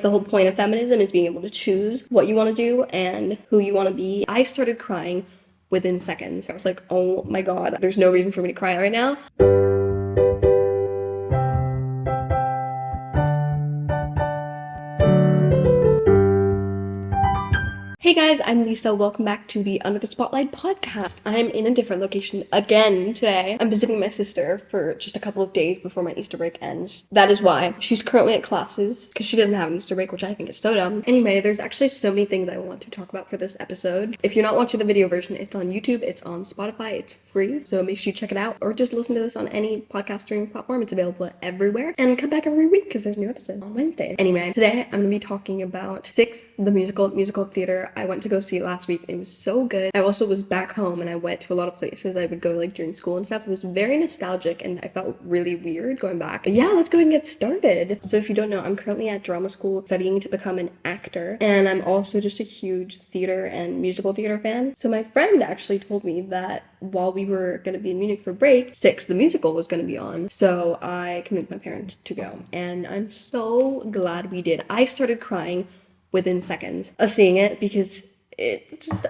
The whole point of feminism is being able to choose what you want to do and who you want to be. I started crying within seconds. I was like, oh my god, there's no reason for me to cry right now. Hey guys, I'm Lisa. Welcome back to the Under the Spotlight podcast. I'm in a different location again today. I'm visiting my sister for just a couple of days before my Easter break ends. That is why. She's currently at classes because she doesn't have an Easter break, which I think is so dumb. Anyway, there's actually so many things I want to talk about for this episode. If you're not watching the video version, it's on YouTube, it's on Spotify, it's free, so make sure you check it out, or just listen to this on any podcast streaming platform. It's available everywhere, and come back every week because there's a new episode on Wednesdays. Anyway, today I'm gonna be talking about Six, the musical theater. I went to go see it last week. It was so good. I also was back home and I went to a lot of places I would go like during school and stuff. It was very nostalgic and I felt really weird going back. But yeah, let's go and get started. So if you don't know, I'm currently at drama school studying to become an actor, and I'm also just a huge theater and musical theater fan. So my friend actually told me that while we were going to be in Munich for break, Six, the musical, was going to be on. So I convinced my parents to go, and I'm so glad we did. I started crying within seconds of seeing it because it just,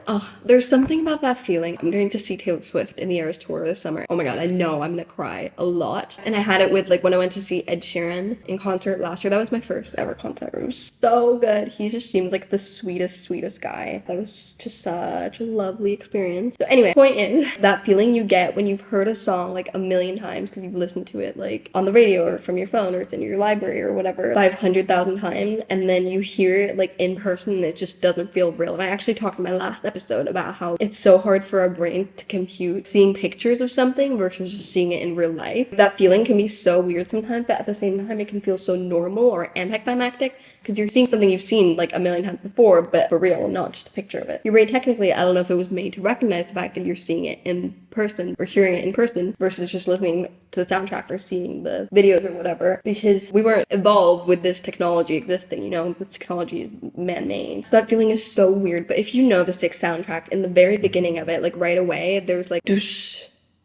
there's something about that feeling. I'm going to see Taylor Swift in the Eras Tour this summer. Oh my god, I know I'm gonna cry a lot. And I had it with like when I went to see Ed Sheeran in concert last year. That was my first ever concert. It was so good. He just seems like the sweetest guy. That was just such a lovely experience. So anyway, point is, that feeling you get when you've heard a song like a million times because you've listened to it like on the radio or from your phone or it's in your library or whatever 500,000 times, and then you hear it like in person and it just doesn't feel real. And I actually talked in my last episode about how it's so hard for our brain to compute seeing pictures of something versus just seeing it in real life. That feeling can be so weird sometimes, but at the same time it can feel so normal or anticlimactic because you're seeing something you've seen like a million times before, but for real, not just a picture of it. Your brain technically, I don't know if it was made to recognize the fact that you're seeing it in person or hearing it in person versus just listening to the soundtrack or seeing the videos or whatever, because we weren't evolved with this technology existing, you know, this technology is man-made. So that feeling is so weird. But if you know the Six soundtrack, in the very beginning of it, like right away, there's like doosh,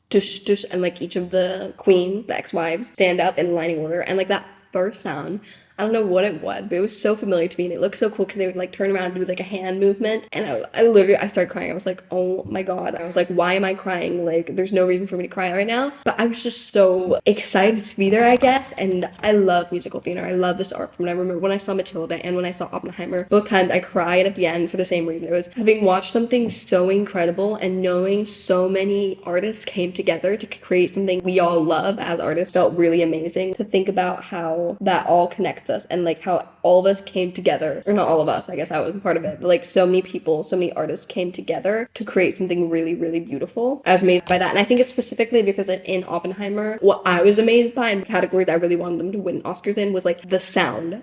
doosh, doosh, and like each of the queens, the ex-wives, stand up in lining order, and like that first sound, I don't know what it was, but it was so familiar to me and it looked so cool because they would like turn around and do like a hand movement, and I started crying. I was like, oh my god. I was like, why am I crying? Like, there's no reason for me to cry right now. But I was just so excited to be there, I guess. And I love musical theater. I love this art form. And I remember when I saw Matilda and when I saw Oppenheimer, both times I cried at the end for the same reason. It was having watched something so incredible and knowing so many artists came together to create something we all love as artists felt really amazing. To think about how that all connects us and like how all of us came together, or not all of us, I guess I was part of it, but like so many people, so many artists came together to create something really beautiful. I was amazed by that, and I think it's specifically because in Oppenheimer, what I was amazed by and categories I really wanted them to win Oscars in was like the sound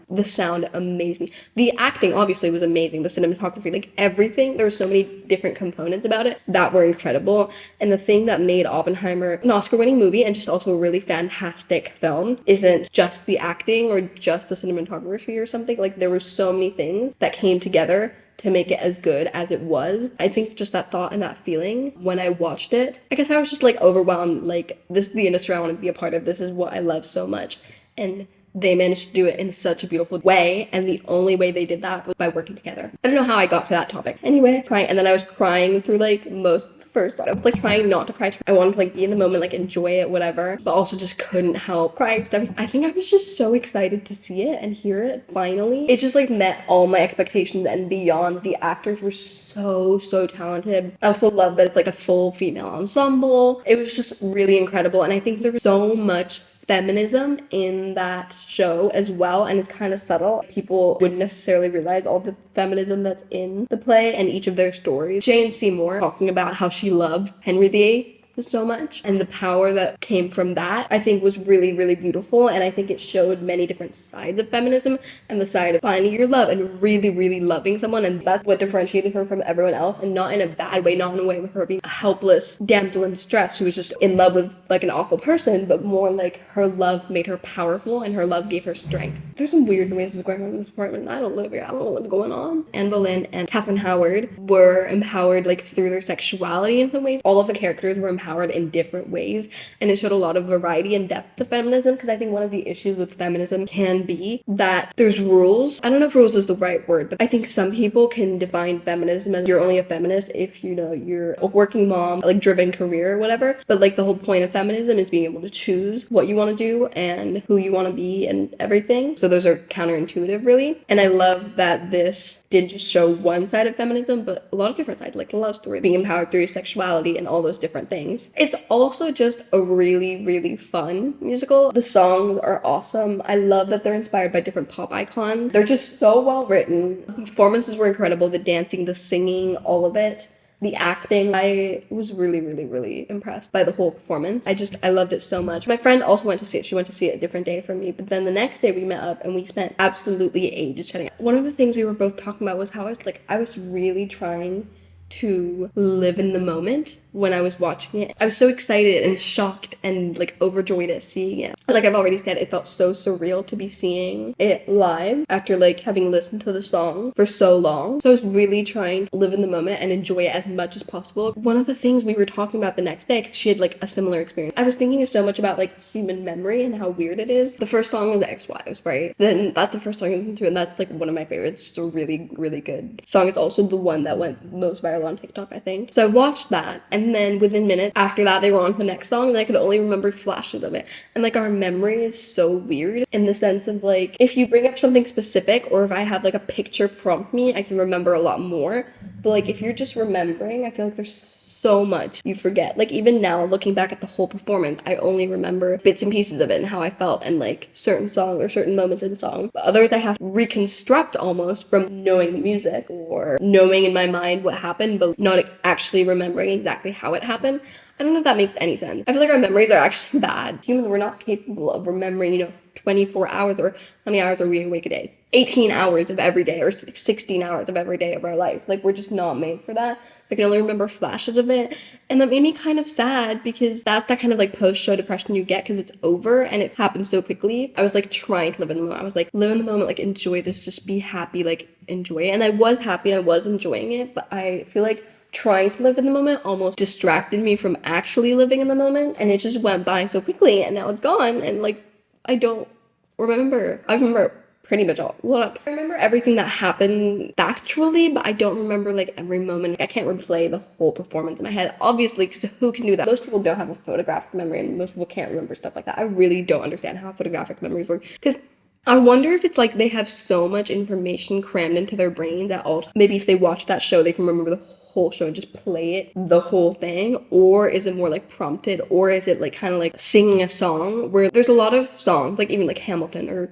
amazed me. The acting obviously was amazing, the cinematography, like everything. There were so many different components about it that were incredible, and the thing that made Oppenheimer an Oscar-winning movie and just also a really fantastic film isn't just the acting or just the cinematography or something. Like there were so many things that came together to make it as good as it was. I think just that thought and that feeling when I watched it, I guess I was just like overwhelmed, like this is the industry I want to be a part of, this is what I love so much, and they managed to do it in such a beautiful way, and the only way they did that was by working together. I don't know how I got to that topic. Anyway, crying, and then I was crying through like most first thought. I was like trying not to cry. I wanted to like be in the moment, like enjoy it, whatever, but also just couldn't help crying. I think I was just so excited to see it and hear it finally. It just like met all my expectations and beyond. The actors were so talented. I also love that it's like a full female ensemble. It was just really incredible, and I think there was so much feminism in that show as well, and it's kind of subtle. People wouldn't necessarily realize all the feminism that's in the play and each of their stories. Jane Seymour talking about how she loved Henry VIII so much, and the power that came from that I think was really beautiful, and I think it showed many different sides of feminism and the side of finding your love and really loving someone, and that's what differentiated her from everyone else, and not in a bad way, not in a way with her being a helpless damsel in distress who was just in love with like an awful person, but more like her love made her powerful and her love gave her strength. There's some weird noises going on in this apartment. I don't live here. I don't know what's going on. Anne Boleyn and Catherine Howard were empowered like through their sexuality in some ways. All of the characters were empowered empowered in different ways, and it showed a lot of variety and depth to feminism, because I think one of the issues with feminism can be that there's rules. I don't know if rules is the right word, but I think some people can define feminism as you're only a feminist if, you know, you're a working mom, like driven career or whatever. But like the whole point of feminism is being able to choose what you want to do and who you want to be and everything. So those are counterintuitive, really. And I love that this did just show one side of feminism, but a lot of different sides, like the love story, being empowered through sexuality and all those different things. It's also just a really, really fun musical. The songs are awesome. I love that they're inspired by different pop icons. They're just so well written. The performances were incredible. The dancing, the singing, all of it. The acting, I was really impressed by the whole performance. I loved it so much. My friend also went to see it. She went to see it a different day from me, but then the next day we met up and we spent absolutely ages chatting. One of the things we were both talking about was how I was really trying to live in the moment when I was watching it. I was so excited and shocked and like overjoyed at seeing it. Like I've already said, it felt so surreal to be seeing it live after like having listened to the song for so long. So I was really trying to live in the moment and enjoy it as much as possible. One of the things we were talking about the next day, because she had like a similar experience, I was thinking so much about like human memory and how weird it is. The first song was the Ex-Wives, right? Then that's the first song I listened to, and that's like one of my favorites. It's a really good song. It's also the one that went most viral on TikTok, I think. So I watched that, and then within minutes after that they were on to the next song, and I could only remember flashes of it. And like our memory is so weird in the sense of like if you bring up something specific, or if I have like a picture prompt me, I can remember a lot more. But like if you're just remembering, I feel like there's so much you forget. Like even now looking back at the whole performance, I only remember bits and pieces of it and how I felt and like certain songs or certain moments in the song. But others I have to reconstruct almost from knowing the music or knowing in my mind what happened but not actually remembering exactly how it happened. I don't know if that makes any sense. I feel like our memories are actually bad. Humans, we're not capable of remembering, 24 hours, or how many hours are we awake a day? 18 hours of every day, or 16 hours of every day of our life. Like we're just not made for that. I can only remember flashes of it, and that made me kind of sad, because that's that kind of like post-show depression you get because it's over and it happened so quickly. I was like trying to live in the moment. I was like, live in the moment, like enjoy this, just be happy, like enjoy it. And I was happy and I was enjoying it, but I feel like trying to live in the moment almost distracted me from actually living in the moment, and it just went by so quickly and now it's gone, and like I don't remember. I remember pretty much all. Well, I remember everything that happened factually, but I don't remember like every moment. I can't replay the whole performance in my head, obviously, because who can do that? Most people don't have a photographic memory, and most people can't remember stuff like that. I really don't understand how photographic memories work, because I wonder if it's like they have so much information crammed into their brains at all times. Maybe if they watch that show, they can remember the whole show and just play it, the whole thing. Or is it more like prompted? Or is it like kind of like singing a song, where there's a lot of songs, like even like Hamilton or,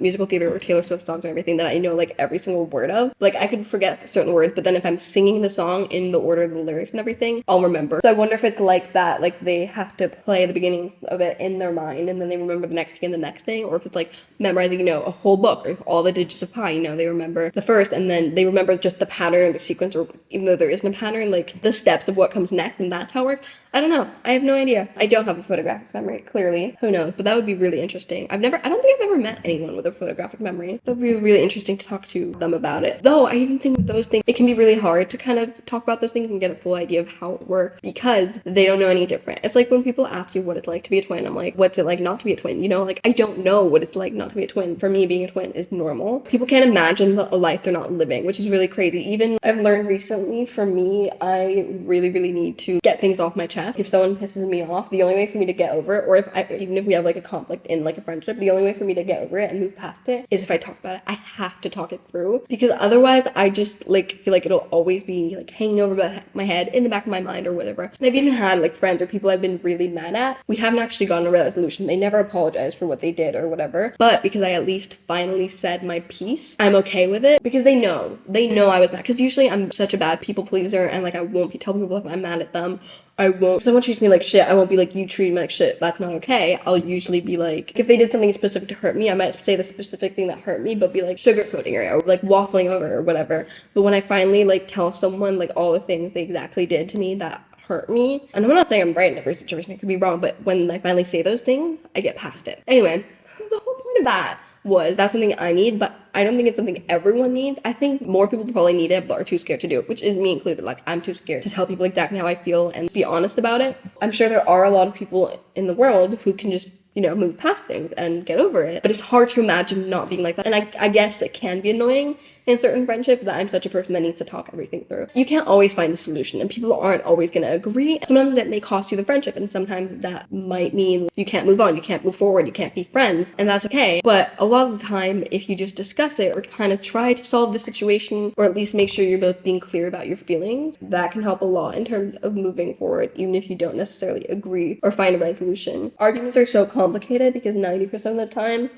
musical theater or Taylor Swift songs or everything, that I know like every single word of. Like I could forget certain words, but then if I'm singing the song in the order of the lyrics and everything, I'll remember. So I wonder if it's like that, like they have to play the beginning of it in their mind and then they remember the next thing and the next thing, or if it's like memorizing, a whole book or all the digits of pi, they remember the first and then they remember just the pattern or the sequence, or even though there isn't a pattern, like the steps of what comes next, and that's how it works. I don't know. I have no idea. I don't have a photographic memory, clearly. Who knows? But that would be really interesting. I don't think I've ever met anyone with a photographic memory. That would be really interesting to talk to them about it. Though I even think with those things, it can be really hard to kind of talk about those things and get a full idea of how it works, because they don't know any different. It's like when people ask you what it's like to be a twin, I'm like, what's it like not to be a twin? Like I don't know what it's like not to be a twin. For me, being a twin is normal. People can't imagine a life they're not living, which is really crazy. Even I've learned recently, for me, I really need to get things off my chest. If someone pisses me off, the only way for me to get over it, or even if we have like a conflict in like a friendship, the only way for me to get over it and move past it is if I talk about it. I have to talk it through, because otherwise I just like feel like it'll always be like hanging over my head, in the back of my mind or whatever. And I've even had like friends or people I've been really mad at, we haven't actually gotten a resolution. They never apologized for what they did or whatever, but because I at least finally said my piece, I'm okay with it, because they know I was mad. Because usually I'm such a bad people pleaser, and like I won't tell people if I'm mad at them. I won't, if someone treats me like shit, I won't be like, you treat me like shit, that's not okay. I'll usually be like, if they did something specific to hurt me, I might say the specific thing that hurt me, but be like sugarcoating it or like waffling over or whatever. But when I finally like tell someone like all the things they exactly did to me that hurt me, and I'm not saying I'm right in every situation, I could be wrong, but when I finally say those things, I get past it. Anyway, the whole point of that was, that's something I need, but I don't think it's something everyone needs. I think more people probably need it but are too scared to do it, which is me included. Like, I'm too scared to tell people exactly how I feel and be honest about it. I'm sure there are a lot of people in the world who can just, you know, move past things and get over it. But it's hard to imagine not being like that. And I guess it can be annoying in certain friendships that I'm such a person that needs to talk everything through. You can't always find a solution, and people aren't always going to agree. Sometimes that may cost you the friendship, and sometimes that might mean you can't move on, you can't move forward, you can't be friends, and that's okay. But a lot of the time, if you just discuss it or kind of try to solve the situation, or at least make sure you're both being clear about your feelings, that can help a lot in terms of moving forward, even if you don't necessarily agree or find a resolution. Arguments are so complicated because 90% of the time,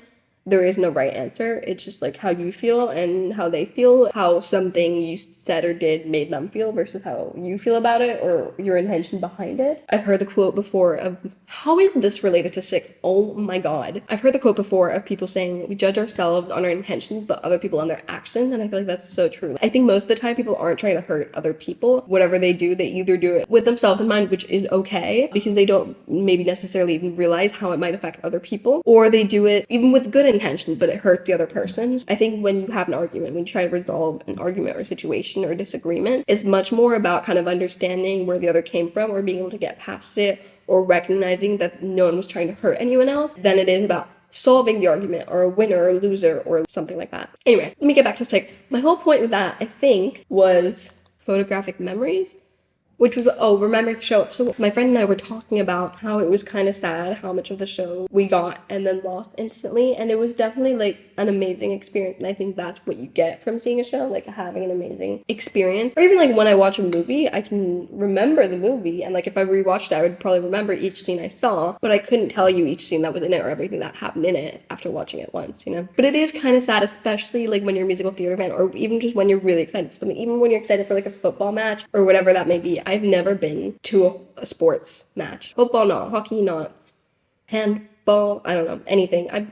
there is no right answer. It's just like how you feel and how they feel, how something you said or did made them feel versus how you feel about it or your intention behind it. I've heard the quote before of, how is this related to sex? Oh my god. I've heard the quote before of people saying we judge ourselves on our intentions but other people on their actions, and I feel like that's so true. I think most of the time people aren't trying to hurt other people. Whatever they do, they either do it with themselves in mind, which is okay because they don't maybe necessarily even realize how it might affect other people, or they do it even with good intention but it hurts the other person. I think when you have an argument, when you try to resolve an argument or situation or disagreement, it's much more about kind of understanding where the other came from or being able to get past it or recognizing that no one was trying to hurt anyone else than it is about solving the argument or a winner or loser or something like that. Anyway, let me get back to sex. My whole point with that, I think, was photographic memories, which was, remember the show. So my friend and I were talking about how it was kind of sad how much of the show we got and then lost instantly, and it was definitely like an amazing experience, and I think that's what you get from seeing a show, like having an amazing experience. Or even like when I watch a movie, I can remember the movie, and like if I rewatched it, I would probably remember each scene I saw, but I couldn't tell you each scene that was in it or everything that happened in it after watching it once, you know? But it is kind of sad, especially like when you're a musical theater fan, or even just when you're really excited for something, even when you're excited for like a football match or whatever that may be. I've never been to a sports match. Football not, hockey not, handball, I don't know, anything. I'm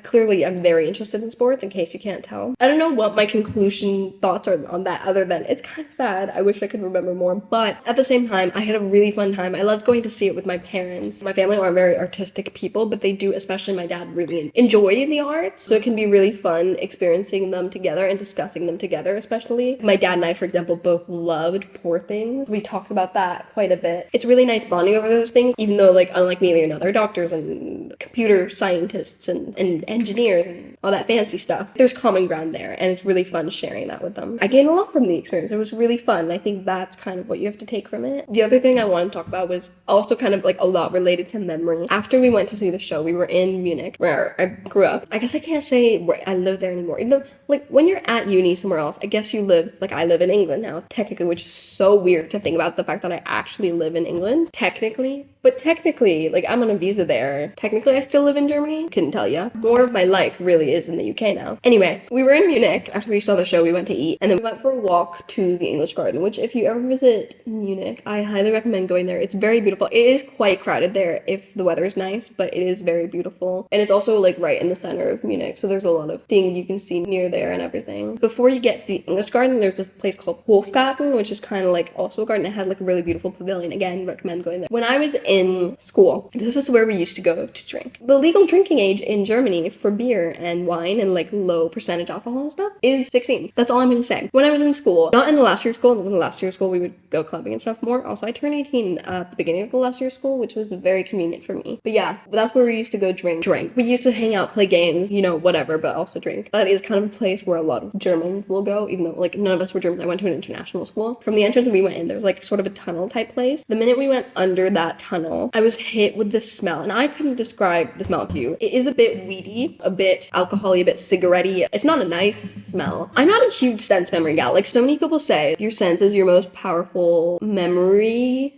very interested in sports, in case you can't tell. I don't know what my conclusion thoughts are on that other than it's kind of sad. I wish I could remember more, but at the same time, I had a really fun time. I loved going to see it with my parents. My family aren't very artistic people, but they do, especially my dad, really enjoy the arts, so it can be really fun experiencing them together and discussing them together, especially. My dad and I, for example, both loved Poor Things. We talked about that quite a bit. It's really nice bonding over those things, even though, like, unlike me, they're doctors and computer scientists and engineers and all that fancy stuff. There's common ground there, and it's really fun sharing that with them. I gained a lot from the experience. It was really fun. I think that's kind of what you have to take from it. The other thing I want to talk about was also kind of like a lot related to memory. After we went to see the show, we were in Munich, where I grew up. I guess I can't say where I live there anymore, even though, like, when you're at uni somewhere else, I guess you live, like, I live in England now, technically, which is so weird to think about the fact that I actually live in England, technically. But technically, like, I'm on a visa there. Technically, I still live in Germany. Couldn't tell you. More of my life really is in the UK now. Anyway, we were in Munich. After we saw the show, we went to eat. And then we went for a walk to the English Garden, which if you ever visit Munich, I highly recommend going there. It's very beautiful. It is quite crowded there if the weather is nice, but it is very beautiful. And it's also, like, right in the center of Munich. So there's a lot of things you can see near there and everything. Before you get to the English Garden, there's this place called Hofgarten, which is kind of like also a garden. It has, like, a really beautiful pavilion. Again, recommend going there. When I was in school, this is where we used to go to drink. The legal drinking age in Germany for beer and wine and like low percentage alcohol and stuff is 16. That's all I'm gonna say. When I was in school, not in the last year of school, in the last year of school we would go clubbing and stuff more. Also, I turned 18 at the beginning of the last year of school, which was very convenient for me. But yeah, that's where we used to go drink. We used to hang out, play games, you know, whatever, but also drink. That is kind of a place where a lot of Germans will go, even though like none of us were Germans. I went to an international school. From the entrance we went in, there was like sort of a tunnel type place. The minute we went under that tunnel, I was hit with this smell, and I couldn't describe the smell to you. It is a bit weedy, a bit alcohol-y, a bit cigarette-y. It's not a nice smell. I'm not a huge sense memory gal. Like so many people say, your sense is your most powerful memory.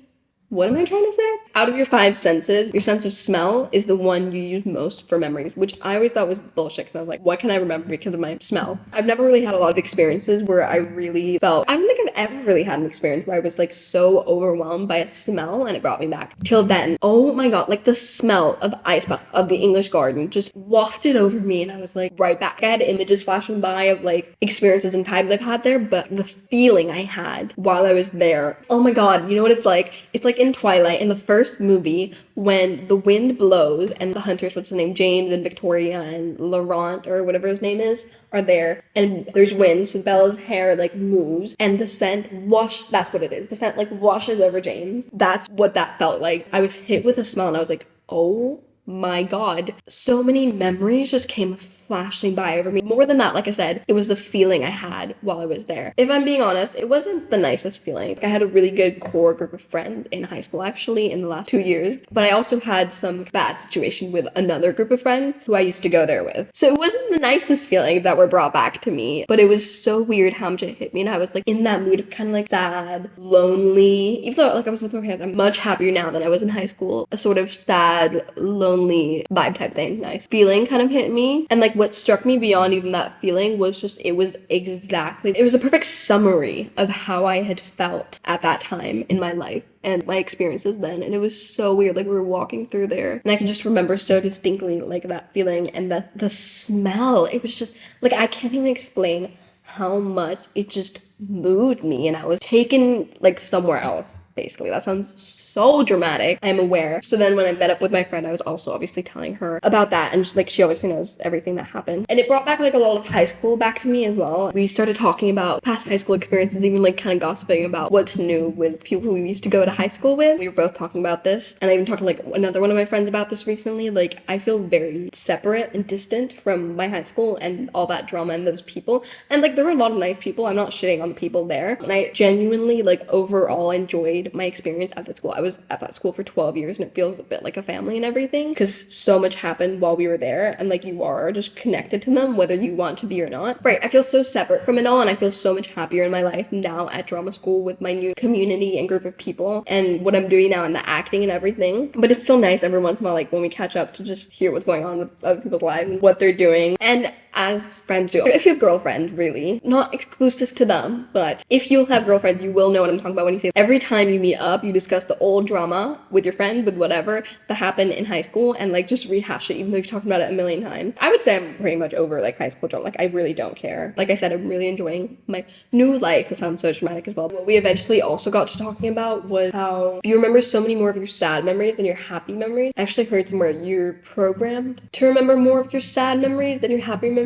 What am I trying to say? Out of your 5 senses, your sense of smell is the one you use most for memories, which I always thought was bullshit because I was like, what can I remember because of my smell? I've never really had a lot of experiences where I really felt, I don't think I've ever really had an experience where I was like so overwhelmed by a smell and it brought me back. Till then, oh my god, like the smell of ice bath of the English Garden just wafted over me and I was like right back. I had images flashing by of like experiences and times I've had there, but the feeling I had while I was there, oh my god, you know what it's like? It's like in Twilight, in the first movie, when the wind blows and the hunters, what's his name, James and Victoria and Laurent or whatever his name is, are there, and there's wind, so Bella's hair like moves, and the scent that's what it is. The scent like washes over James. That's what that felt like. I was hit with a smell and I was like, oh my god. So many memories just came flashing by over me. More than that, like I said, it was the feeling I had while I was there. If I'm being honest, it wasn't the nicest feeling. I had a really good core group of friends in high school, actually, in the last 2 years, but I also had some bad situation with another group of friends who I used to go there with. So it wasn't the nicest feeling that were brought back to me, but it was so weird how much it hit me, and I was like in that mood of kind of like sad, lonely. Even though like I was with my friends, I'm much happier now than I was in high school. A sort of sad, lonely vibe type thing. Nice feeling kind of hit me, and like what struck me beyond even that feeling was just it was the perfect summary of how I had felt at that time in my life and my experiences then. And it was so weird. Like we were walking through there and I can just remember so distinctly like that feeling and the smell. It was just like I can't even explain how much it just moved me, and I was taken like somewhere else. Basically, that sounds so dramatic, I'm aware. So then when I met up with my friend, I was also obviously telling her about that, and like she obviously knows everything that happened. And it brought back like a lot of high school back to me as well. We started talking about past high school experiences, even like kind of gossiping about what's new with people who we used to go to high school with. We were both talking about this, and I even talked to like another one of my friends about this recently. Like I feel very separate and distant from my high school and all that drama and those people. And like there were a lot of nice people. I'm not shitting on the people there, and I genuinely like overall enjoyed my experience at that school. I was at that school for 12 years and it feels a bit like a family and everything because so much happened while we were there, and like you are just connected to them whether you want to be or not. Right, I feel so separate from it all, and I feel so much happier in my life now at drama school with my new community and group of people and what I'm doing now in the acting and everything. But it's still nice every once in a while, like when we catch up, to just hear what's going on with other people's lives and what they're doing. And as friends do, if you have girlfriends, really, not exclusive to them, but if you have girlfriends, you will know what I'm talking about when you say every time you meet up, you discuss the old drama with your friend, with whatever that happened in high school, and like just rehash it, even though you've talked about it a million times. I would say I'm pretty much over like high school drama. Like I really don't care. Like I said, I'm really enjoying my new life. It sounds so dramatic as well. What we eventually also got to talking about was how you remember so many more of your sad memories than your happy memories. I actually heard somewhere you're programmed to remember more of your sad memories than your happy memories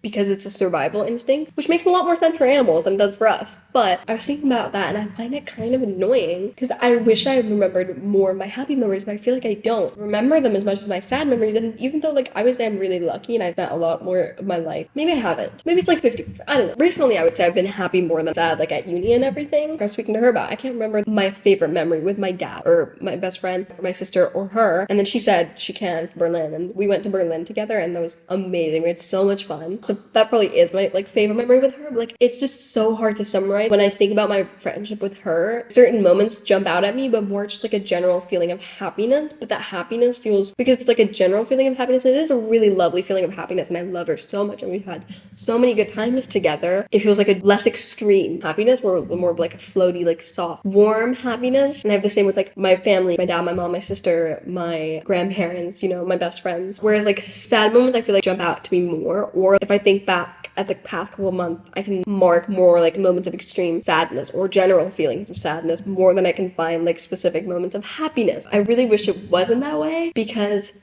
because it's a survival instinct, which makes a lot more sense for animals than it does for us. But I was thinking about that and I find it kind of annoying because I wish I remembered more of my happy memories, but I feel like I don't remember them as much as my sad memories. And even though like I would say I'm really lucky and I've met a lot more of my life, maybe I haven't. Maybe it's like 50. I don't know. Recently I would say I've been happy more than sad, like at uni and everything. I was speaking to her about, I can't remember my favorite memory with my dad or my best friend or my sister or her. And then she said she can Berlin, and we went to Berlin together and that was amazing. We had so much fun. So that probably is my like favorite memory with her. But, like it's just so hard to summarize. When I think about my friendship with her, certain moments jump out at me, but more just like a general feeling of happiness. But that happiness feels, because it's like a general feeling of happiness, it is a really lovely feeling of happiness, and I love her so much, and we've had so many good times together. It feels like a less extreme happiness, or more of like a floaty, like soft, warm happiness. And I have the same with like my family, my dad, my mom, my sister, my grandparents, you know, my best friends. Whereas like sad moments I feel like jump out to me more, or if I think back at the past couple of months, I can mark more like moments of extreme sadness or general feelings of sadness more than I can find like specific moments of happiness. I really wish it wasn't that way, because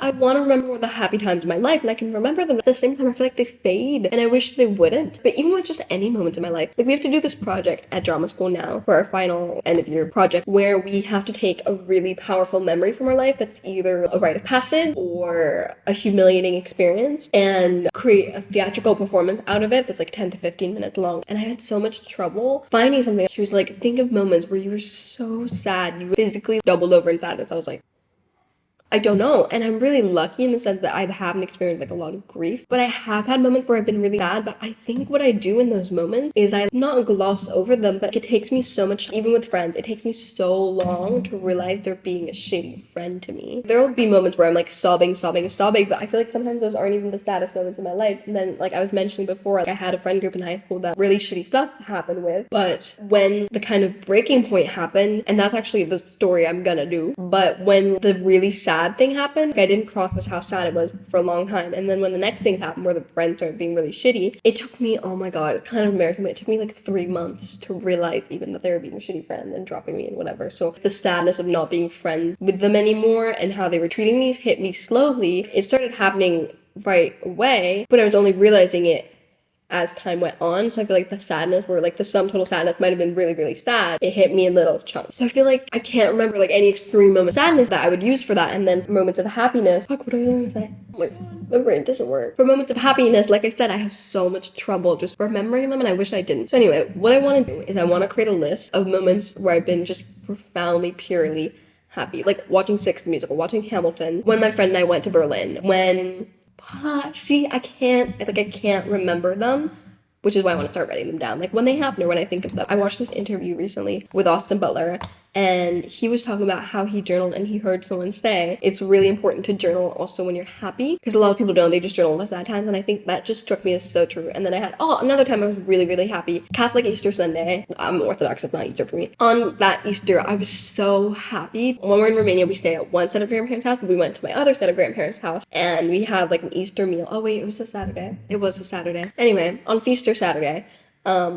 I want to remember the happy times of my life, and I can remember them. At the same time, I feel like they fade, and I wish they wouldn't. But even with just any moments in my life, like we have to do this project at drama school now for our final end of year project, where we have to take a really powerful memory from our life that's either a rite of passage or a humiliating experience, and create a theatrical performance out of it that's like 10 to 15 minutes long. And I had so much trouble finding something. She was like, think of moments where you were so sad, you physically doubled over in sadness. I was like, I don't know. And I'm really lucky in the sense that I haven't experienced like a lot of grief, but I have had moments where I've been really sad. But I think what I do in those moments is I not gloss over them, but it takes me so much, even with friends, it takes me so long to realize they're being a shitty friend to me. There will be moments where I'm like sobbing, but I feel like sometimes those aren't even the saddest moments in my life. And then like I was mentioning before, like I had a friend group in high school that really shitty stuff happened with, but when the kind of breaking point happened, and that's actually the story I'm gonna do, but when the really sad sad thing happened, I didn't process how sad it was for a long time. And then when the next thing happened where the friends started being really shitty, it took me, oh my god, it's kind of embarrassing, but it took me like 3 months to realize even that they were being a shitty friend and dropping me and whatever. So the sadness of not being friends with them anymore and how they were treating me hit me slowly. It started happening right away, but I was only realizing it as time went on. So I feel like the sadness, where like the sum total sadness might have been really, really sad, it hit me in little chunks. So I feel like I can't remember like any extreme moment of sadness that I would use for that. And then moments of happiness, fuck, what are you gonna say? Oh my god, my brain doesn't work. For moments of happiness, like I said, I have so much trouble just remembering them, and I wish I didn't. So anyway, what I want to do is I want to create a list of moments where I've been just profoundly, purely happy. Like watching Six the Musical, watching Hamilton, when my friend and I went to Berlin, when see, I can't remember them, which is why I want to start writing them down, like when they happen or when I think of them. I watched this interview recently with Austin Butler, and he was talking about how he journaled, and he heard someone say it's really important to journal also when you're happy, because a lot of people don't, they just journal the sad times, and I think that just struck me as so true. And then I had another time I was really, really happy. Catholic Easter Sunday, I'm Orthodox, it's not Easter for me. On that Easter, I was so happy. When we're in Romania, we stay at one set of grandparents' house, but we went to my other set of grandparents' house, and we had like an Easter meal. Oh wait, it was a Saturday. It was a Saturday. Anyway, on Feaster Saturday,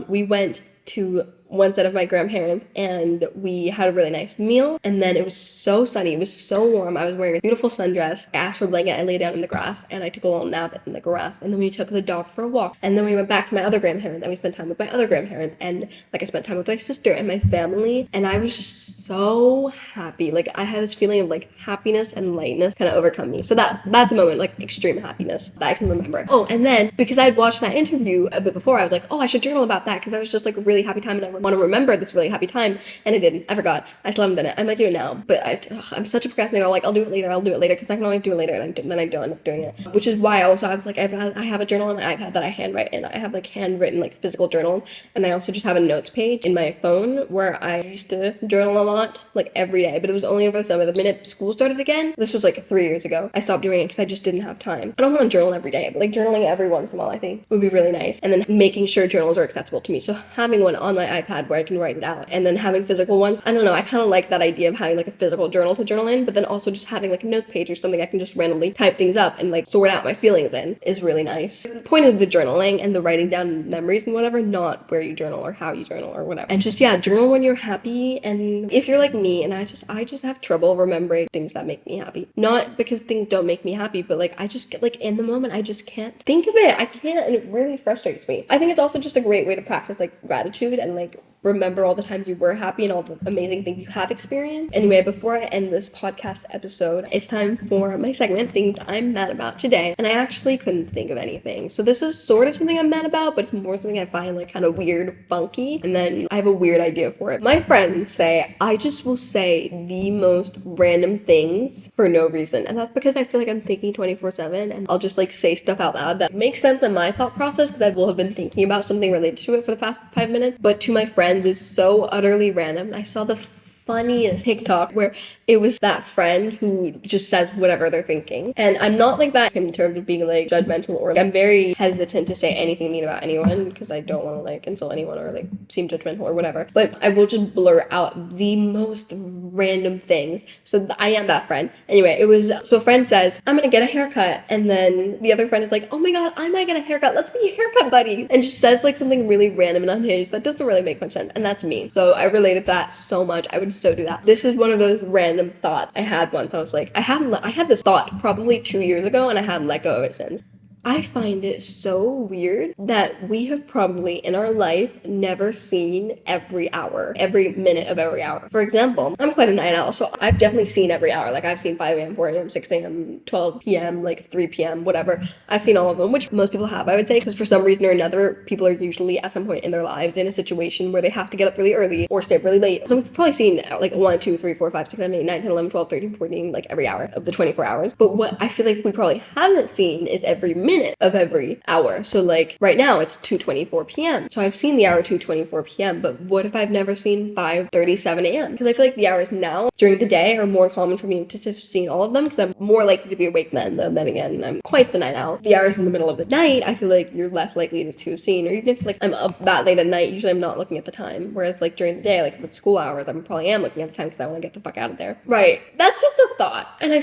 we went to one set of my grandparents, and we had a really nice meal. And then it was so sunny, it was so warm. I was wearing a beautiful sundress. I asked for a blanket, I lay down in the grass, and I took a little nap in the grass. And then we took the dog for a walk, and then we went back to my other grandparents, and we spent time with my other grandparents, and like I spent time with my sister and my family, and I was just so happy. Like I had this feeling of like happiness and lightness kind of overcome me. So that's a moment, like extreme happiness, that I can remember. Oh, and then because I'd watched that interview a bit before, I was like, oh, I should journal about that, because I was just like a really happy time, and I want to remember this really happy time, and I didn't. I forgot. I still haven't done it. I might do it now, but I'm such a procrastinator. Like I'll do it later, because I can always do it later, and then I don't end up doing it. Which is why I also have like I have a journal on my iPad that I handwrite in. I have like handwritten like physical journal, and I also just have a notes page in my phone where I used to journal a lot, like every day, but it was only over the summer. The minute school started again, this was like 3 years ago, I stopped doing it because I just didn't have time. I don't want to journal every day, but like journaling every once in a while I think would be really nice. And then making sure journals are accessible to me, so having one on my iPad where I can write it out, and then having physical ones. I don't know, I kind of like that idea of having like a physical journal to journal in, but then also just having like a notes page or something I can just randomly type things up and like sort out my feelings in is really nice. The point is the journaling and the writing down memories and whatever, not where you journal or how you journal or whatever. And just, yeah, journal when you're happy. And if you're like me, and I just have trouble remembering things that make me happy. Not because things don't make me happy, but like I just get like in the moment, I just can't think of it. I can't, and it really frustrates me. I think it's also just a great way to practice like gratitude and like remember all the times you were happy and all the amazing things you have experienced. Anyway, before I end this podcast episode, it's time for my segment, Things I'm Mad About Today. And I actually couldn't think of anything. So this is sort of something I'm mad about, but it's more something I find like kind of weird, funky, and then I have a weird idea for it. My friends say I just will say the most random things for no reason. And that's because I feel like I'm thinking 24/7, and I'll just like say stuff out loud that makes sense in my thought process because I will have been thinking about something related to it for the past 5 minutes. But to my friends, is so utterly random. I saw the funniest TikTok where it was that friend who just says whatever they're thinking. And I'm not like that in terms of being like judgmental, or like, I'm very hesitant to say anything mean about anyone because I don't want to like insult anyone or like seem judgmental or whatever. But I will just blur out the most random things. So I am that friend. Anyway, so a friend says, I'm gonna get a haircut. And then the other friend is like, oh my god, I might get a haircut. Let's be a haircut buddy. And just says like something really random and unhinged that doesn't really make much sense. And that's me. So I related that so much. I would so do that. This is one of those random thoughts I had once. I was like, I had this thought probably 2 years ago, and I hadn't let go of it since. I find it so weird that we have probably in our life never seen every hour, every minute of every hour. For example, I'm quite a night owl, so I've definitely seen every hour. Like I've seen 5 a.m., 4 a.m., 6 a.m., 12 p.m., like 3 p.m., whatever. I've seen all of them, which most people have, I would say, because for some reason or another, people are usually at some point in their lives in a situation where they have to get up really early or stay up really late. So we've probably seen like 1, 2, 3, 4, 5, 6, 7, 8, 9, 10, 11, 12, 13, 14, like every hour of the 24 hours. But what I feel like we probably haven't seen is every minute of every hour. So like right now it's 2:24 p.m. So I've seen the hour 2:24 p.m. But what if I've never seen 5:37 a.m.? Because I feel like the hours now during the day are more common for me to have seen all of them because I'm more likely to be awake then. Then again, I'm quite the night owl. The hours in the middle of the night, I feel like you're less likely to have seen, or even if like I'm up that late at night, usually I'm not looking at the time. Whereas like during the day, like with school hours, I probably am looking at the time because I want to get the fuck out of there. Right. That's just a thought. And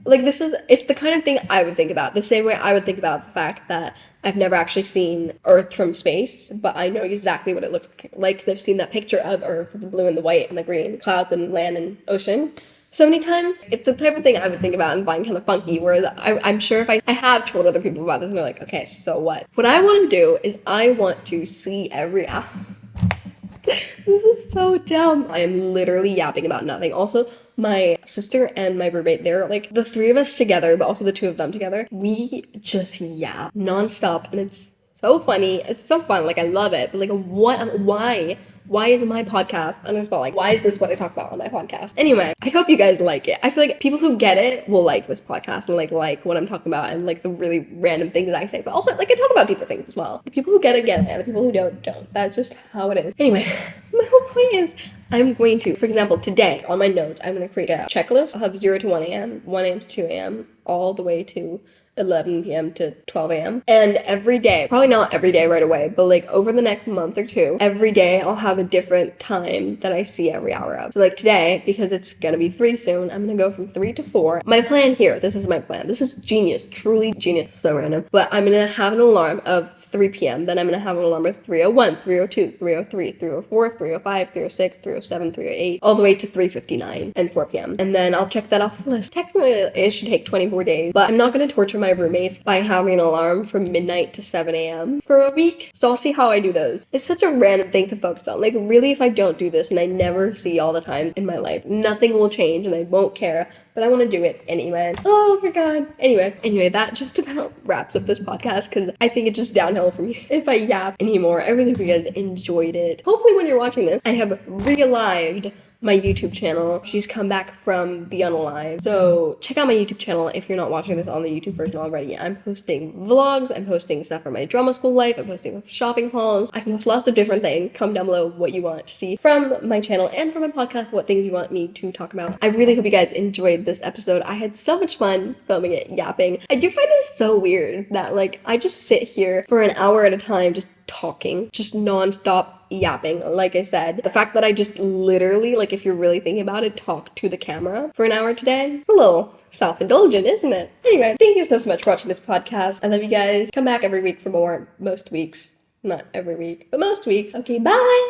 like, it's the kind of thing I would think about, the same way I would think about the fact that I've never actually seen Earth from space, but I know exactly what it looks like, 'cause I've seen that picture of Earth with the blue and the white and the green clouds and land and ocean so many times. It's the type of thing I would think about and find kind of funky, whereas I'm sure if I have told other people about this and they're like, okay, so what? What I want to do is I want to see every hour. This is so dumb. I am literally yapping about nothing. Also, my sister and my roommate, they're like the three of us together, but also the two of them together. We just yap nonstop, and it's so funny. It's so fun. Like, I love it. But like, why? Why is my podcast under the spotlight? Why is this what I talk about on my podcast? Anyway, I hope you guys like it. I feel like people who get it will like this podcast and like what I'm talking about and like the really random things I say. But also, like, I talk about deeper things as well. The people who get it, and the people who don't. That's just how it is. Anyway, my whole point is I'm going to, for example, today on my notes, I'm going to create a checklist. I'll have 0 to 1 a.m., 1 a.m. to 2 a.m., all the way to 11 p.m. to 12 a.m. And every day, probably not every day right away, but like over the next month or two, every day I'll have a different time that I see every hour of. So like today, because it's gonna be 3 soon, I'm gonna go from 3 to 4. My plan here, this is my plan. This is genius, truly genius, so random. But I'm gonna have an alarm of 3 p.m. Then I'm gonna have an alarm of 3:01, 3:02, 3:03, 3:04, 3:05, 3:06, 3:07, 3:08, all the way to 3:59 and 4 p.m. And then I'll check that off the list. Technically, it should take 24 days, but I'm not gonna torture my roommates by having an alarm from midnight to 7 a.m. for a week. So I'll see how I do those. It's such a random thing to focus on. Like, really, if I don't do this and I never see all the time in my life, nothing will change and I won't care, but I want to do it anyway. Oh my god. Anyway, that just about wraps up this podcast because I think it's just downhill from here if I yap anymore. I really hope you guys enjoyed it. Hopefully when you're watching this, I have re-alived my YouTube channel. She's come back from the unalive. So check out my YouTube channel if you're not watching this on the YouTube version already. I'm posting vlogs, I'm posting stuff from my drama school life, I'm posting shopping hauls. I can post lots of different things. Comment down below what you want to see from my channel and from my podcast, what things you want me to talk about. I really hope you guys enjoyed this episode. I had so much fun filming it, yapping. I do find it so weird that like I just sit here for an hour at a time just talking, just non-stop yapping. Like I said, the fact that I just literally, like, if you're really thinking about it, talk to the camera for an hour today, it's a little self-indulgent, isn't it? Anyway, thank you so much for watching this podcast. I love you guys. Come back every week for more. Most weeks. Not every week, but most weeks. Okay, bye!